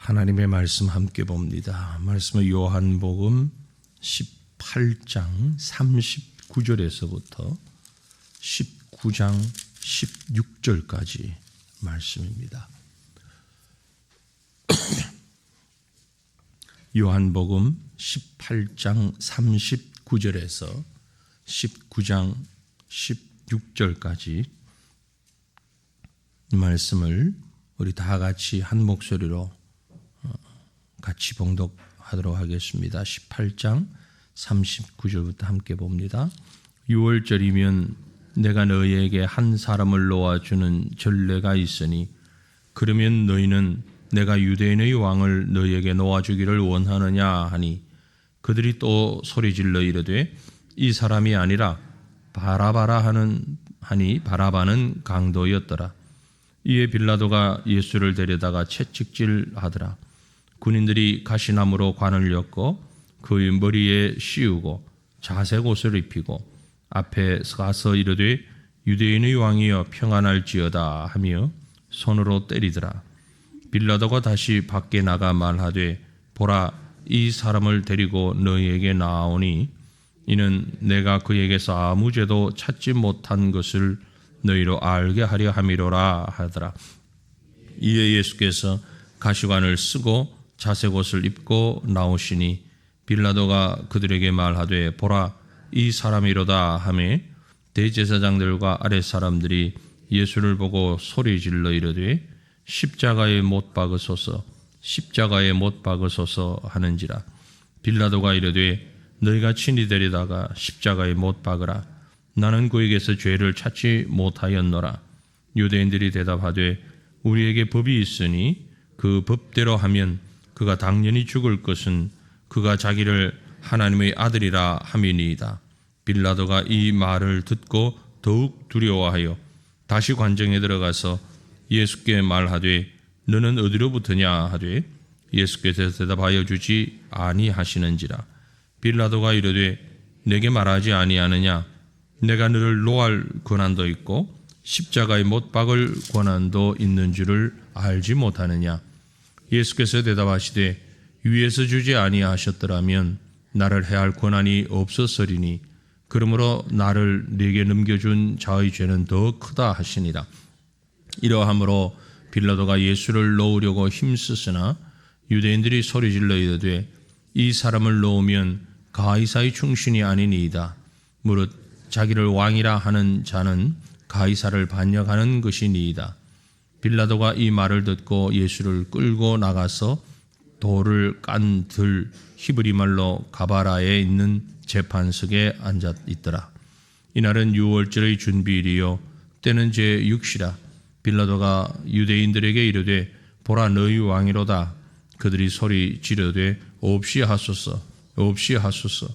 하나님의 말씀 함께 봅니다. 말씀은 요한복음 18장 39절에서부터 19장 16절까지 말씀입니다. 요한복음 18장 39절에서 19장 16절까지 이 말씀을 우리 다 같이 한 목소리로 같이 봉독하도록 하겠습니다. 18장 39절부터 함께 봅니다. 6월절이면 내가 너희에게 한 사람을 놓아주는 전례가 있으니 그러면 너희는 내가 유대인의 왕을 너희에게 놓아주기를 원하느냐 하니 그들이 또 소리질러 이르되 이 사람이 아니라 바라바라 하니 바라바는 강도였더라. 이에 빌라도가 예수를 데려다가 채찍질하더라. 군인들이 가시나무로 관을 엮고 그의 머리에 씌우고 자색 옷을 입히고 앞에 가서 이르되 유대인의 왕이여 평안할지어다 하며 손으로 때리더라. 빌라도가 다시 밖에 나가 말하되 보라 이 사람을 데리고 너희에게 나아오니 이는 내가 그에게서 아무 죄도 찾지 못한 것을 너희로 알게 하려 함이로라 하더라. 이에 예수께서 가시관을 쓰고 자색 옷을 입고 나오시니 빌라도가 그들에게 말하되 보라 이 사람이로다 하며 대제사장들과 아랫 사람들이 예수를 보고 소리질러 이르되 십자가에 못 박으소서 십자가에 못 박으소서 하는지라. 빌라도가 이르되 너희가 친히 데리다가 십자가에 못 박으라. 나는 그에게서 죄를 찾지 못하였노라. 유대인들이 대답하되 우리에게 법이 있으니 그 법대로 하면 그가 당연히 죽을 것은 그가 자기를 하나님의 아들이라 함이니이다. 빌라도가 이 말을 듣고 더욱 두려워하여 다시 관정에 들어가서 예수께 말하되 너는 어디로부터냐 하되 예수께서 대답하여 주지 아니하시는지라. 빌라도가 이르되 내게 말하지 아니하느냐 내가 너를 놓을 권한도 있고 십자가에 못 박을 권한도 있는 줄을 알지 못하느냐. 예수께서 대답하시되 위에서 주지 아니하셨더라면 나를 해할 권한이 없었으리니 그러므로 나를 네게 넘겨준 자의 죄는 더 크다 하시니라. 이러함으로 빌라도가 예수를 놓으려고 힘쓰으나 유대인들이 소리질러 이르되 이 사람을 놓으면 가이사의 충신이 아니니이다. 무릇 자기를 왕이라 하는 자는 가이사를 반역하는 것이니이다. 빌라도가 이 말을 듣고 예수를 끌고 나가서 돌을 깐 들 히브리 말로 가바라에 있는 재판석에 앉아 있더라. 이날은 6월절의 준비일이요 때는 제6시라. 빌라도가 유대인들에게 이르되 보라 너희 왕이로다. 그들이 소리 지르되 없이 하소서 없이 하소서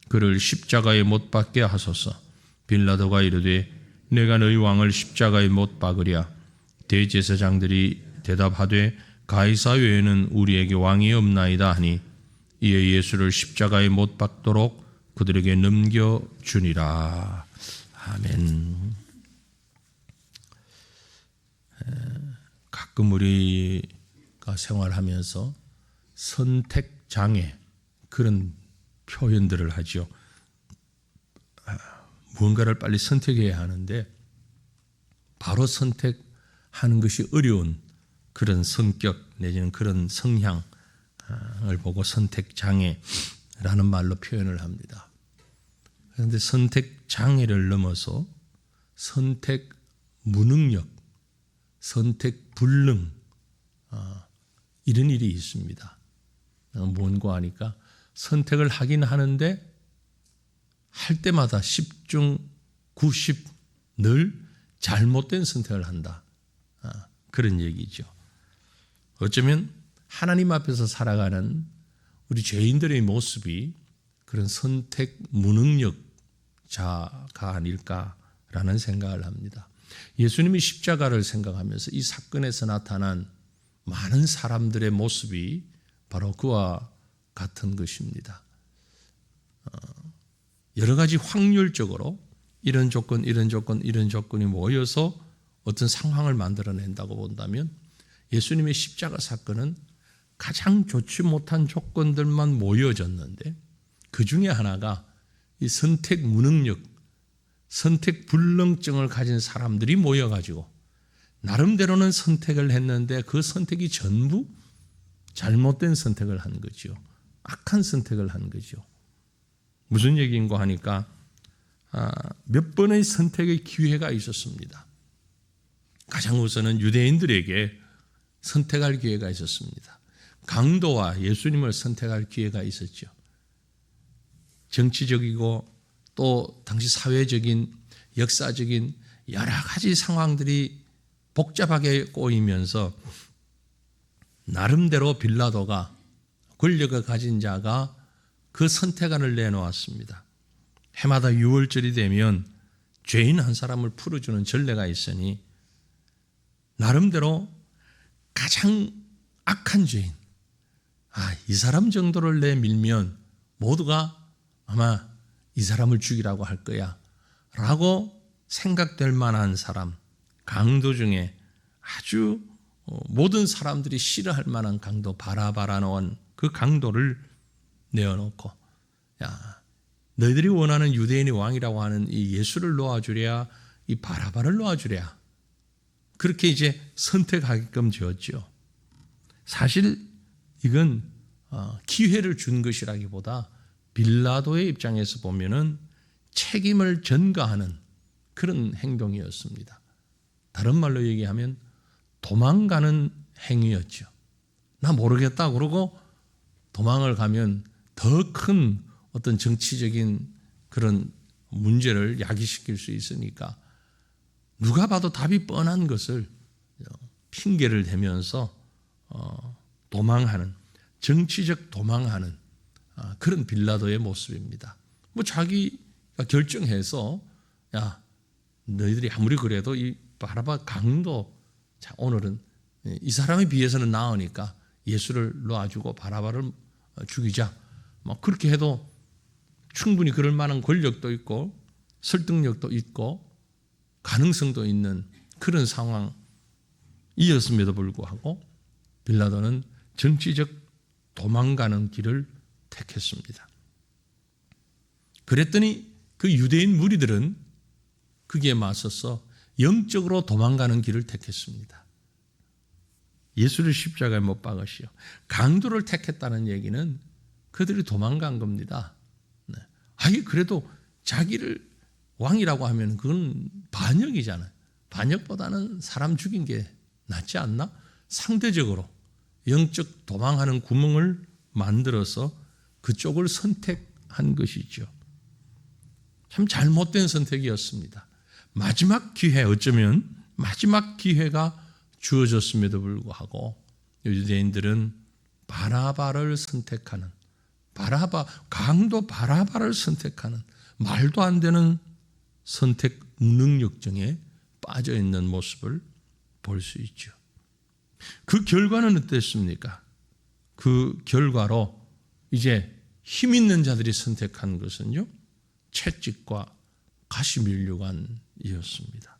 그를 십자가에 못 박게 하소서. 빌라도가 이르되 내가 너희 왕을 십자가에 못 박으랴. 대제사장들이 대답하되 가이사 외에는 우리에게 왕이 없나이다 하니 이에 예수를 십자가에 못 박도록 그들에게 넘겨주니라. 아멘. 가끔 우리가 생활하면서 선택장애 그런 표현들을 하죠. 무언가를 빨리 선택해야 하는데 바로 선택하는 것이 어려운 그런 성격 내지는 그런 성향을 보고 선택장애라는 말로 표현을 합니다. 그런데 선택장애를 넘어서 선택무능력, 선택불능 이런 일이 있습니다. 뭔가 하니까 선택을 하긴 하는데 할 때마다 10중 90 늘 잘못된 선택을 한다. 그런 얘기죠. 어쩌면 하나님 앞에서 살아가는 우리 죄인들의 모습이 그런 선택 무능력자가 아닐까라는 생각을 합니다. 예수님이 십자가를 생각하면서 이 사건에서 나타난 많은 사람들의 모습이 바로 그와 같은 것입니다. 여러 가지 확률적으로 이런 조건, 이런 조건, 이런 조건이 모여서 어떤 상황을 만들어낸다고 본다면 예수님의 십자가 사건은 가장 좋지 못한 조건들만 모여졌는데 그 중에 하나가 이 선택 무능력, 선택 불능증을 가진 사람들이 모여가지고 나름대로는 선택을 했는데 그 선택이 전부 잘못된 선택을 한 거죠. 악한 선택을 한 거죠. 무슨 얘기인가 하니까 몇 번의 선택의 기회가 있었습니다. 가장 우선은 유대인들에게 선택할 기회가 있었습니다. 강도와 예수님을 선택할 기회가 있었죠. 정치적이고 또 당시 사회적인 역사적인 여러 가지 상황들이 복잡하게 꼬이면서 나름대로 빌라도가 권력을 가진 자가 그 선택안을 내놓았습니다. 해마다 6월절이 되면 죄인 한 사람을 풀어주는 전례가 있으니 나름대로 가장 악한 죄인, 이 사람 정도를 내밀면 모두가 아마 이 사람을 죽이라고 할 거야 라고 생각될 만한 사람, 강도 중에 아주 모든 사람들이 싫어할 만한 강도, 바라바라는 그 강도를 내어놓고, 야, 너희들이 원하는 유대인의 왕이라고 하는 이 예수를 놓아주랴, 이 바라바를 놓아주랴, 그렇게 이제 선택하게끔 지었죠. 사실 이건 기회를 준 것이라기보다 빌라도의 입장에서 보면은 책임을 전가하는 그런 행동이었습니다. 다른 말로 얘기하면 도망가는 행위였죠. 나 모르겠다 그러고 도망을 가면 더 큰 어떤 정치적인 그런 문제를 야기시킬 수 있으니까 누가 봐도 답이 뻔한 것을 핑계를 대면서 도망하는, 정치적 도망하는 그런 빌라도의 모습입니다. 뭐 자기가 결정해서 야, 너희들이 아무리 그래도 이 바라바 강도, 자, 오늘은 이 사람에 비해서는 나으니까 예수를 놓아주고 바라바를 죽이자. 뭐 그렇게 해도 충분히 그럴 만한 권력도 있고 설득력도 있고 가능성도 있는 그런 상황이었음에도 불구하고 빌라도는 정치적 도망가는 길을 택했습니다. 그랬더니 그 유대인 무리들은 거기에 맞서서 영적으로 도망가는 길을 택했습니다. 예수를 십자가에 못 박으시오. 강도를 택했다는 얘기는 그들이 도망간 겁니다. 그래도 자기를 왕이라고 하면 그건 반역이잖아요. 반역보다는 사람 죽인 게 낫지 않나? 상대적으로 영적 도망하는 구멍을 만들어서 그쪽을 선택한 것이죠. 참 잘못된 선택이었습니다. 마지막 기회, 어쩌면 마지막 기회가 주어졌음에도 불구하고 유대인들은 바라바를 선택하는, 강도 바라바를 선택하는 말도 안 되는 선택 무능력증에 빠져 있는 모습을 볼 수 있죠. 그 결과는 어땠습니까? 그 결과로 이제 힘 있는 자들이 선택한 것은요, 채찍과 가시면류관이었습니다.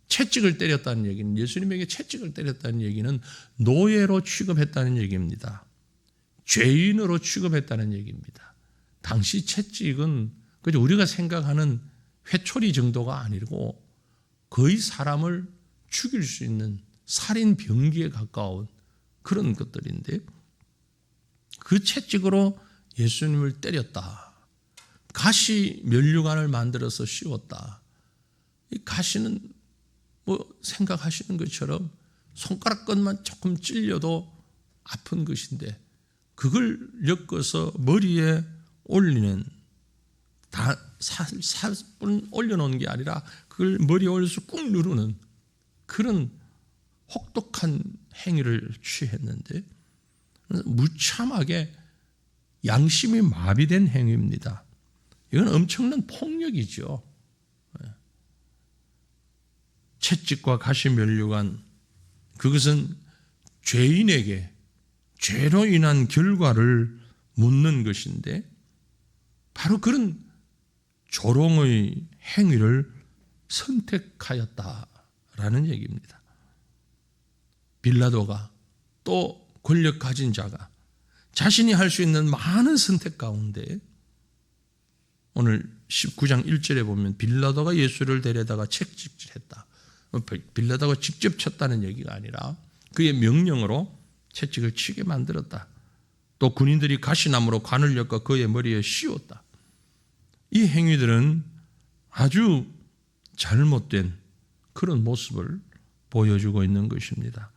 채찍을 때렸다는 얘기는, 예수님에게 채찍을 때렸다는 얘기는 노예로 취급했다는 얘기입니다. 죄인으로 취급했다는 얘기입니다. 당시 채찍은 그저 우리가 생각하는 회초리 정도가 아니고 거의 사람을 죽일 수 있는 살인 병기에 가까운 그런 것들인데, 그 채찍으로 예수님을 때렸다. 가시 면류관을 만들어서 씌웠다. 이 가시는 뭐 생각하시는 것처럼 손가락 끝만 조금 찔려도 아픈 것인데 그걸 엮어서 머리에 올리는, 다 살뿐 올려놓은 게 아니라 그걸 머리에 올려서 꾹 누르는 그런 혹독한 행위를 취했는데 무참하게 양심이 마비된 행위입니다. 이건 엄청난 폭력이죠. 채찍과 가시면류관, 그것은 죄인에게 죄로 인한 결과를 묻는 것인데 바로 그런 조롱의 행위를 선택하였다라는 얘기입니다. 빌라도가 또 권력 가진 자가 자신이 할 수 있는 많은 선택 가운데 오늘 19장 1절에 보면 빌라도가 예수를 데려다가 채찍질했다. 빌라도가 직접 쳤다는 얘기가 아니라 그의 명령으로 채찍을 치게 만들었다. 또 군인들이 가시나무로 관을 엮어 그의 머리에 씌웠다. 이 행위들은 아주 잘못된 그런 모습을 보여주고 있는 것입니다.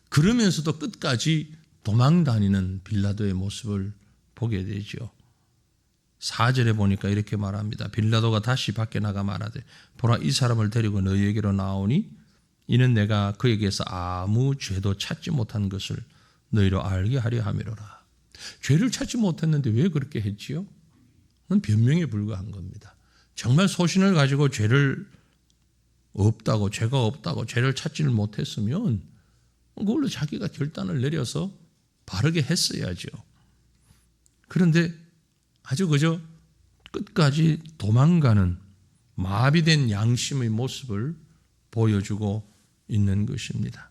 그러면서도 끝까지 도망다니는 빌라도의 모습을 보게 되죠. 4절에 보니까 이렇게 말합니다. 빌라도가 다시 밖에 나가 말하되 보라, 이 사람을 데리고 너희에게로 나오니 이는 내가 그에게서 아무 죄도 찾지 못한 것을 너희로 알게 하려 함이로라. 죄를 찾지 못했는데 왜 그렇게 했지요? 그건 변명에 불과한 겁니다. 정말 소신을 가지고 죄가 없다고 죄를 찾지를 못했으면 그걸로 자기가 결단을 내려서 바르게 했어야죠. 그런데 아주 그저 끝까지 도망가는 마비된 양심의 모습을 보여주고 있는 것입니다.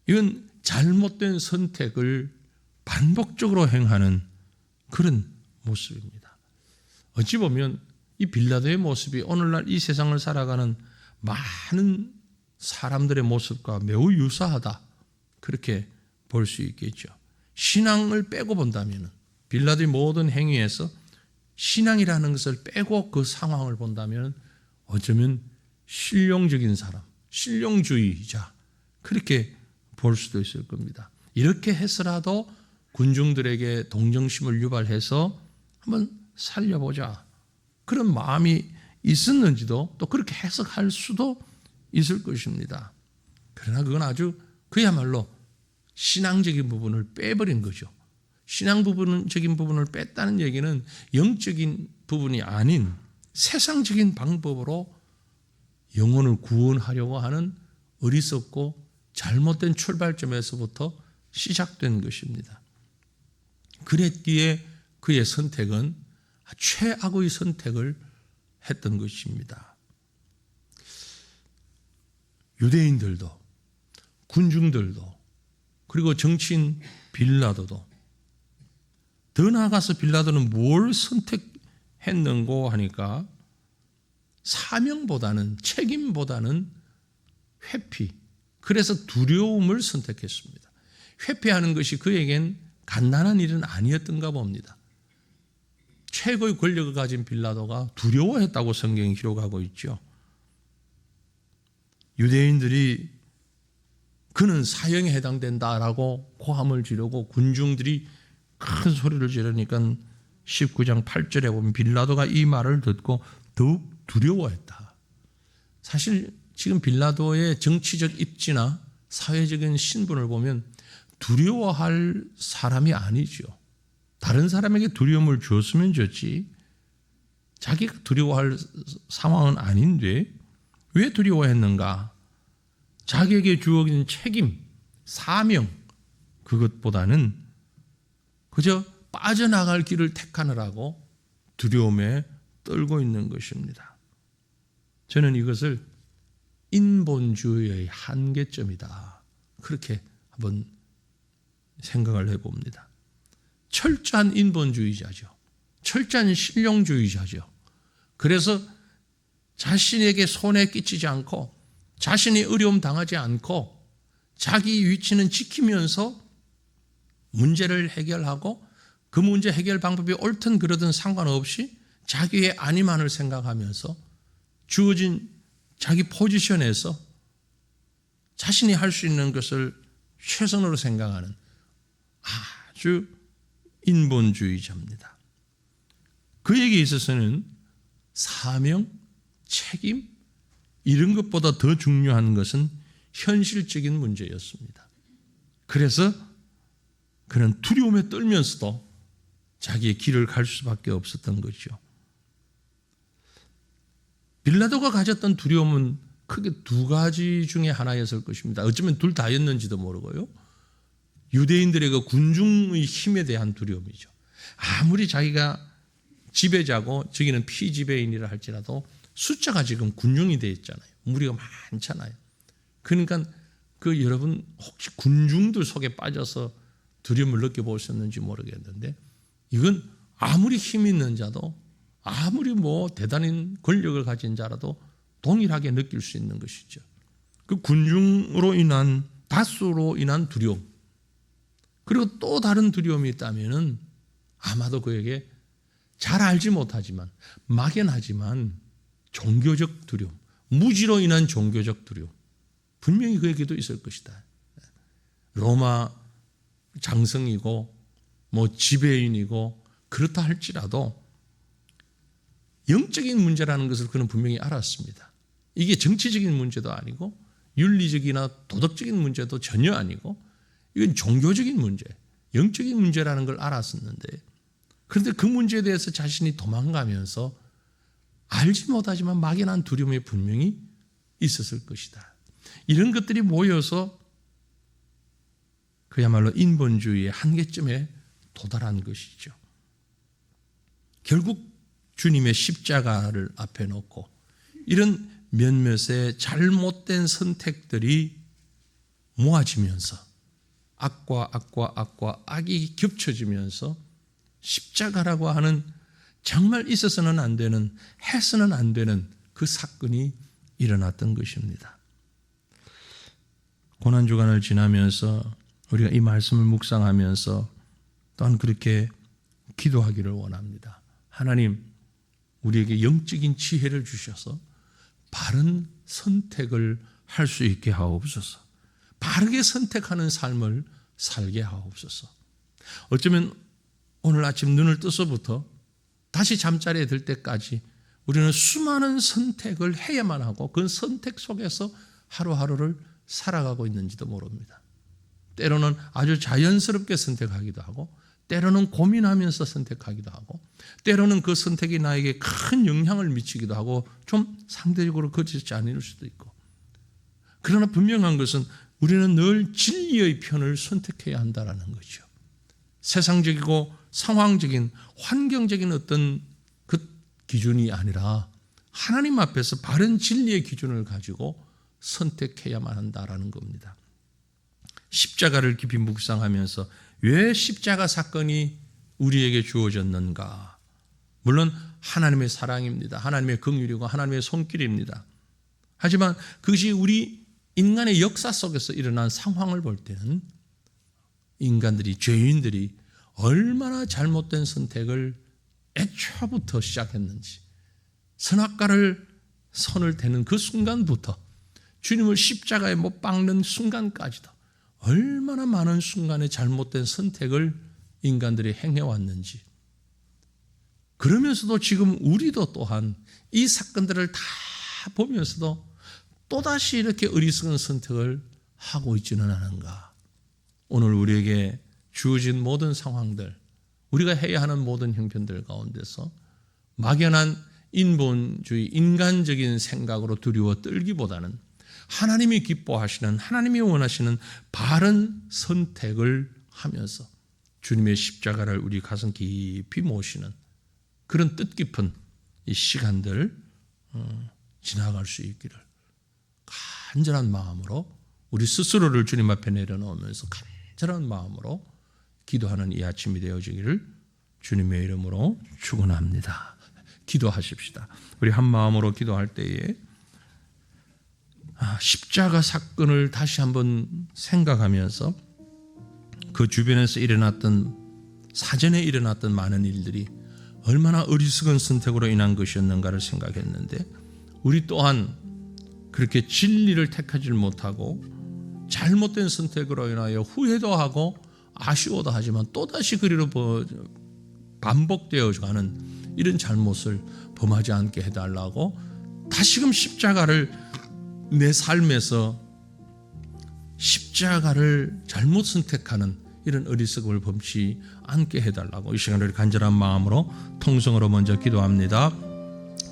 이건 잘못된 선택을 반복적으로 행하는 그런 모습입니다. 어찌 보면 이 빌라도의 모습이 오늘날 이 세상을 살아가는 많은 사람들의 모습과 매우 유사하다, 그렇게 볼 수 있겠죠. 신앙을 빼고 본다면, 빌라도의 모든 행위에서 신앙이라는 것을 빼고 그 상황을 본다면 어쩌면 실용적인 사람, 실용주의자, 그렇게 볼 수도 있을 겁니다. 이렇게 해서라도 군중들에게 동정심을 유발해서 한번 살려보자, 그런 마음이 있었는지도 또 그렇게 해석할 수도 있을 것입니다. 그러나 그건 아주 그야말로 신앙적인 부분을 빼버린 거죠. 신앙적인 부분을 뺐다는 얘기는 영적인 부분이 아닌 세상적인 방법으로 영혼을 구원하려고 하는 어리석고 잘못된 출발점에서부터 시작된 것입니다. 그랬기에 그의 선택은 최악의 선택을 했던 것입니다. 유대인들도, 군중들도, 그리고 정치인 빌라도도, 더 나아가서 빌라도는 뭘 선택했는고 하니까 사명보다는, 책임보다는 회피, 그래서 두려움을 선택했습니다. 회피하는 것이 그에겐 간단한 일은 아니었던가 봅니다. 최고의 권력을 가진 빌라도가 두려워했다고 성경이 기록하고 있죠. 유대인들이 그는 사형에 해당된다라고 고함을 지르고 군중들이 큰 소리를 지르니까 19장 8절에 보면 빌라도가 이 말을 듣고 더욱 두려워했다. 사실 지금 빌라도의 정치적 입지나 사회적인 신분을 보면 두려워할 사람이 아니죠. 다른 사람에게 두려움을 주었으면 좋지, 자기가 두려워할 상황은 아닌데 왜 두려워했는가? 자기에게 주어진 책임, 사명, 그것보다는 그저 빠져나갈 길을 택하느라고 두려움에 떨고 있는 것입니다. 저는 이것을 인본주의의 한계점이다, 그렇게 한번 생각을 해봅니다. 철저한 인본주의자죠. 철저한 실용주의자죠. 그래서 자신에게 손해 끼치지 않고 자신이 어려움 당하지 않고 자기 위치는 지키면서 문제를 해결하고 그 문제 해결 방법이 옳든 그러든 상관없이 자기의 안위만을 생각하면서 주어진 자기 포지션에서 자신이 할 수 있는 것을 최선으로 생각하는 아주 인본주의자입니다. 그에게 있어서는 사명, 책임, 이런 것보다 더 중요한 것은 현실적인 문제였습니다. 그래서 그는 두려움에 떨면서도 자기의 길을 갈 수밖에 없었던 거죠. 빌라도가 가졌던 두려움은 크게 두 가지 중에 하나였을 것입니다. 어쩌면 둘 다였는지도 모르고요. 유대인들의 그 군중의 힘에 대한 두려움이죠. 아무리 자기가 지배자고 저기는 피지배인이라 할지라도 숫자가 지금 군중이 되어 있잖아요. 무리가 많잖아요. 그러니까 그 여러분 혹시 군중들 속에 빠져서 두려움을 느껴보셨는지 모르겠는데 이건 아무리 힘 있는 자도 아무리 대단한 권력을 가진 자라도 동일하게 느낄 수 있는 것이죠. 그 군중으로 인한 다수로 인한 두려움 그리고 또 다른 두려움이 있다면 아마도 그에게 잘 알지 못하지만 막연하지만 종교적 두려움 무지로 인한 종교적 두려움 분명히 그에게도 있을 것이다. 로마 장성이고 지배인이고 그렇다 할지라도 영적인 문제라는 것을 그는 분명히 알았습니다. 이게 정치적인 문제도 아니고 윤리적이나 도덕적인 문제도 전혀 아니고 이건 종교적인 문제, 영적인 문제라는 걸 알았었는데 그런데 그 문제에 대해서 자신이 도망가면서 알지 못하지만 막연한 두려움이 분명히 있었을 것이다. 이런 것들이 모여서 그야말로 인본주의의 한계점에 도달한 것이죠. 결국 주님의 십자가를 앞에 놓고 이런 몇몇의 잘못된 선택들이 모아지면서 악과 악이 겹쳐지면서 십자가라고 하는 정말 있어서는 안 되는, 해서는 안 되는 그 사건이 일어났던 것입니다. 고난주간을 지나면서 우리가 이 말씀을 묵상하면서 또한 그렇게 기도하기를 원합니다. 하나님, 우리에게 영적인 지혜를 주셔서 바른 선택을 할 수 있게 하옵소서. 바르게 선택하는 삶을 살게 하옵소서. 어쩌면 오늘 아침 눈을 떠서부터 다시 잠자리에 들 때까지 우리는 수많은 선택을 해야만 하고 그 선택 속에서 하루하루를 살아가고 있는지도 모릅니다. 때로는 아주 자연스럽게 선택하기도 하고 때로는 고민하면서 선택하기도 하고 때로는 그 선택이 나에게 큰 영향을 미치기도 하고 좀 상대적으로 거칠지 않을 수도 있고 그러나 분명한 것은 우리는 늘 진리의 편을 선택해야 한다는 거죠. 세상적이고 상황적인 환경적인 어떤 그 기준이 아니라 하나님 앞에서 바른 진리의 기준을 가지고 선택해야만 한다라는 겁니다. 십자가를 깊이 묵상하면서 왜 십자가 사건이 우리에게 주어졌는가? 물론 하나님의 사랑입니다. 하나님의 긍휼이고 하나님의 손길입니다. 하지만 그것이 우리 인간의 역사 속에서 일어난 상황을 볼 때는 인간들이, 죄인들이 얼마나 잘못된 선택을 애초부터 시작했는지 선악과를 손을 대는 그 순간부터 주님을 십자가에 못 박는 순간까지도 얼마나 많은 순간에 잘못된 선택을 인간들이 행해왔는지 그러면서도 지금 우리도 또한 이 사건들을 다 보면서도 또다시 이렇게 어리석은 선택을 하고 있지는 않은가. 오늘 우리에게 주어진 모든 상황들, 우리가 해야 하는 모든 형편들 가운데서 막연한 인본주의, 인간적인 생각으로 두려워 떨기보다는 하나님이 기뻐하시는, 하나님이 원하시는 바른 선택을 하면서 주님의 십자가를 우리 가슴 깊이 모시는 그런 뜻깊은 이 시간들 지나갈 수 있기를 간절한 마음으로 우리 스스로를 주님 앞에 내려놓으면서 간절한 마음으로 기도하는 이 아침이 되어지기를 주님의 이름으로 축원합니다. 기도하십시다. 우리 한 마음으로 기도할 때에 십자가 사건을 다시 한번 생각하면서 그 주변에서 일어났던 사전에 일어났던 많은 일들이 얼마나 어리석은 선택으로 인한 것이었는가를 생각했는데 우리 또한 그렇게 진리를 택하지 못하고 잘못된 선택으로 인하여 후회도 하고 아쉬워도 하지만 또다시 그리로 반복되어가는 이런 잘못을 범하지 않게 해달라고 다시금 십자가를 내 삶에서 십자가를 잘못 선택하는 이런 어리석음을 범치 않게 해달라고 이 시간을 간절한 마음으로 통성으로 먼저 기도합니다.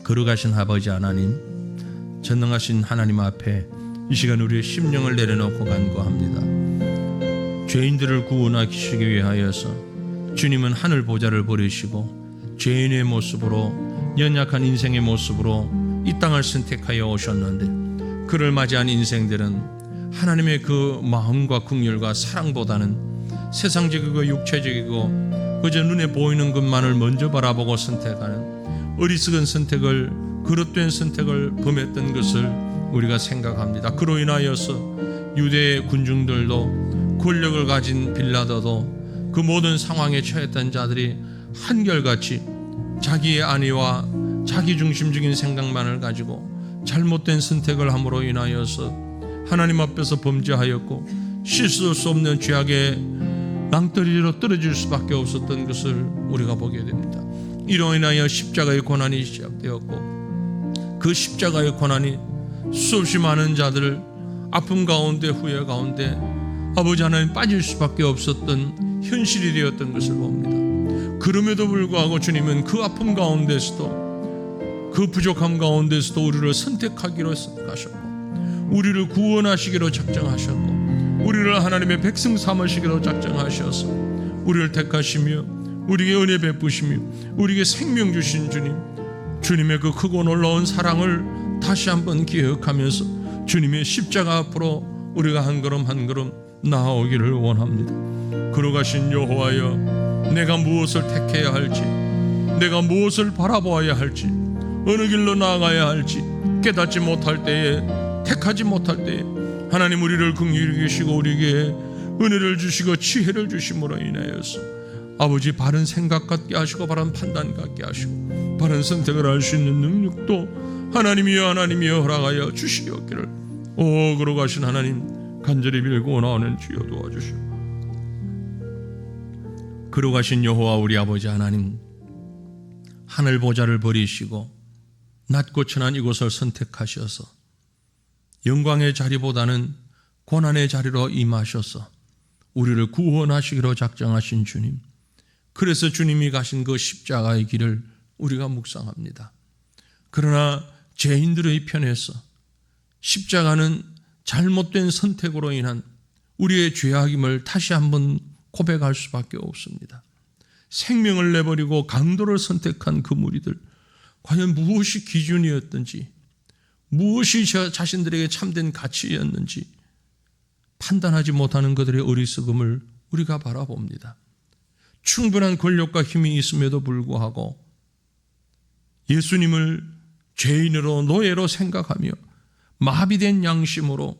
거룩하신 아버지 하나님, 전능하신 하나님 앞에 이 시간 우리의 심령을 내려놓고 간구합니다. 죄인들을 구원하시기 위하여서 주님은 하늘 보좌를 버리시고 죄인의 모습으로 연약한 인생의 모습으로 이 땅을 선택하여 오셨는데 그를 맞이한 인생들은 하나님의 그 마음과 긍휼과 사랑보다는 세상적이고 육체적이고 그저 눈에 보이는 것만을 먼저 바라보고 선택하는 어리석은 선택을, 그릇된 선택을 범했던 것을 우리가 생각합니다. 그로 인하여서 유대의 군중들도 권력을 가진 빌라도도 그 모든 상황에 처했던 자들이 한결같이 자기의 안위와 자기 중심적인 생각만을 가지고 잘못된 선택을 함으로 인하여서 하나님 앞에서 범죄하였고 실수할 수 없는 죄악의 낭떠러지로 떨어질 수밖에 없었던 것을 우리가 보게 됩니다. 이로 인하여 십자가의 고난이 시작되었고 그 십자가의 고난이 수없이 많은 자들을 아픔 가운데 후회 가운데 아버지 하나님 빠질 수밖에 없었던 현실이 되었던 것을 봅니다. 그럼에도 불구하고 주님은 그 아픔 가운데서도 그 부족함 가운데서도 우리를 선택하기로 선택하셨고 우리를 구원하시기로 작정하셨고 우리를 하나님의 백성 삼으시기로 작정하셔서 우리를 택하시며 우리에게 은혜 베푸시며 우리에게 생명 주신 주님, 주님의 그 크고 놀라운 사랑을 다시 한번 기억하면서 주님의 십자가 앞으로 우리가 한 걸음 한 걸음 나아오기를 원합니다. 걸어가신 여호와여, 내가 무엇을 택해야 할지, 내가 무엇을 바라보아야 할지, 어느 길로 나아가야 할지 깨닫지 못할 때에, 택하지 못할 때에 하나님 우리를 긍휼히 여기시고 우리에게 은혜를 주시고 지혜를 주심으로 인하여서 아버지 바른 생각 갖게 하시고 바른 판단 갖게 하시고 바른 선택을 할 수 있는 능력도 하나님이여 허락하여 주시옵기를 걸어가신 하나님 간절히 빌고 나오는 주여 도와주시오. 걸어가신 여호와 우리 아버지 하나님, 하늘 보좌를 버리시고 낮고 천한 이곳을 선택하셔서 영광의 자리보다는 고난의 자리로 임하셔서 우리를 구원하시기로 작정하신 주님, 그래서 주님이 가신 그 십자가의 길을 우리가 묵상합니다. 그러나 죄인들의 편에서 십자가는 잘못된 선택으로 인한 우리의 죄악임을 다시 한번 고백할 수밖에 없습니다. 생명을 내버리고 강도를 선택한 그 무리들, 과연 무엇이 기준이었든지, 무엇이 저 자신들에게 참된 가치였는지 판단하지 못하는 그들의 어리석음을 우리가 바라봅니다. 충분한 권력과 힘이 있음에도 불구하고 예수님을 죄인으로 노예로 생각하며 마비된 양심으로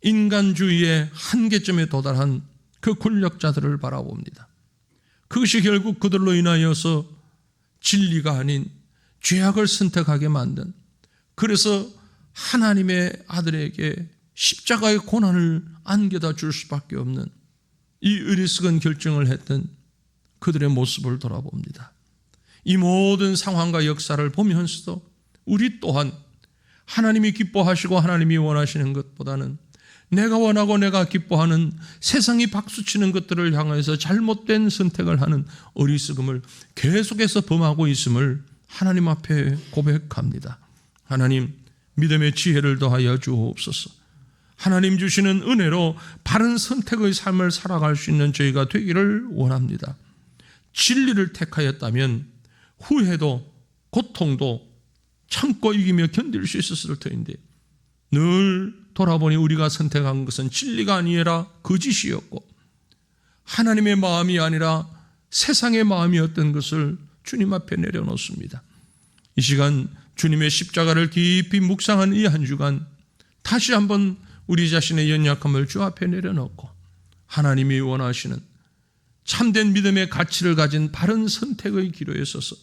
인간주의의 한계점에 도달한 그 권력자들을 바라봅니다. 그것이 결국 그들로 인하여서 진리가 아닌 죄악을 선택하게 만든, 그래서 하나님의 아들에게 십자가의 고난을 안겨다 줄 수밖에 없는 이 어리석은 결정을 했던 그들의 모습을 돌아봅니다. 이 모든 상황과 역사를 보면서도 우리 또한 하나님이 기뻐하시고 하나님이 원하시는 것보다는 내가 원하고 내가 기뻐하는 세상이 박수치는 것들을 향해서 잘못된 선택을 하는 어리석음을 계속해서 범하고 있음을 하나님 앞에 고백합니다. 하나님, 믿음의 지혜를 더하여 주옵소서. 하나님 주시는 은혜로 바른 선택의 삶을 살아갈 수 있는 저희가 되기를 원합니다. 진리를 택하였다면 후회도 고통도 참고 이기며 견딜 수 있었을 터인데 늘 돌아보니 우리가 선택한 것은 진리가 아니라 거짓이었고 하나님의 마음이 아니라 세상의 마음이었던 것을 주님 앞에 내려놓습니다. 이 시간 주님의 십자가를 깊이 묵상한 이 한 주간 다시 한번 우리 자신의 연약함을 주 앞에 내려놓고 하나님이 원하시는 참된 믿음의 가치를 가진 바른 선택의 기로에 서서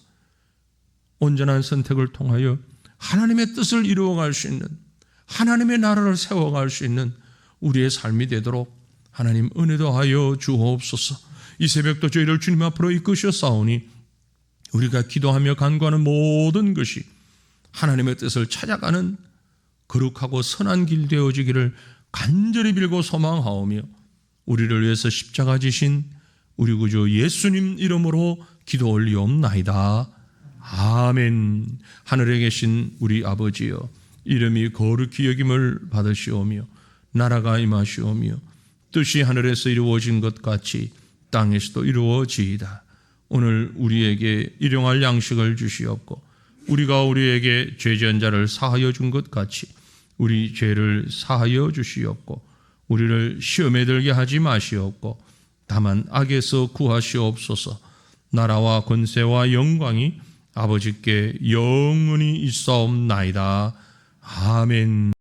온전한 선택을 통하여 하나님의 뜻을 이루어갈 수 있는, 하나님의 나라를 세워갈 수 있는 우리의 삶이 되도록 하나님 은혜도 하여 주옵소서. 이 새벽도 저희를 주님 앞으로 이끄셨사오니 우리가 기도하며 간구하는 모든 것이 하나님의 뜻을 찾아가는 거룩하고 선한 길 되어지기를 간절히 빌고 소망하오며 우리를 위해서 십자가 지신 우리 구주 예수님 이름으로 기도 올리옵나이다. 아멘. 하늘에 계신 우리 아버지여, 이름이 거룩히 여김을 받으시오며 나라가 임하시오며 뜻이 하늘에서 이루어진 것 같이 땅에서도 이루어지이다. 오늘 우리에게 일용할 양식을 주시옵고 우리가 우리에게 죄지은 자를 사하여 준 것 같이 우리 죄를 사하여 주시옵고 우리를 시험에 들게 하지 마시옵고 다만 악에서 구하시옵소서. 나라와 권세와 영광이 아버지께 영원히 있사옵나이다. 아멘.